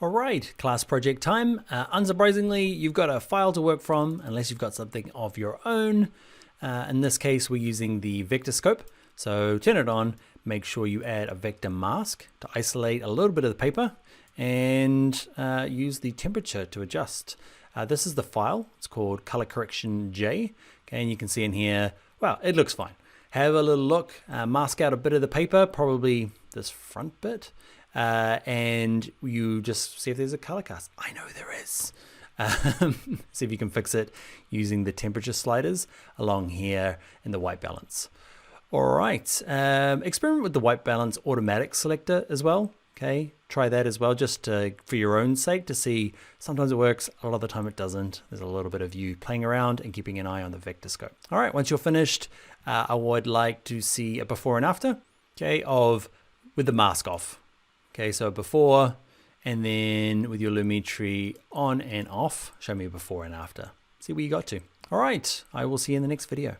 All right, class project time. Unsurprisingly, you've got a file to work from unless you've got something of your own. In this case, we're using the vector scope. So turn it on, make sure you add a vector mask to isolate a little bit of the paper and use the temperature to adjust. This is the file. It's called color correction J. Okay, and you can see in here, well, it looks fine. Have a little look, mask out a bit of the paper, probably this front bit. And you just see if there's a color cast. I know there is. See if you can fix it using the temperature sliders along here in the white balance. All right, experiment with the white balance automatic selector as well. Okay, try that as well, just for your own sake to see. Sometimes it works, a lot of the time it doesn't. There's a little bit of you playing around and keeping an eye on the vector scope. All right, once you're finished, I would like to see a before and after, okay, with the mask off. Okay, so before, and then with your Lumetri on and off, show me before and after. See where you got to. All right, I will see you in the next video.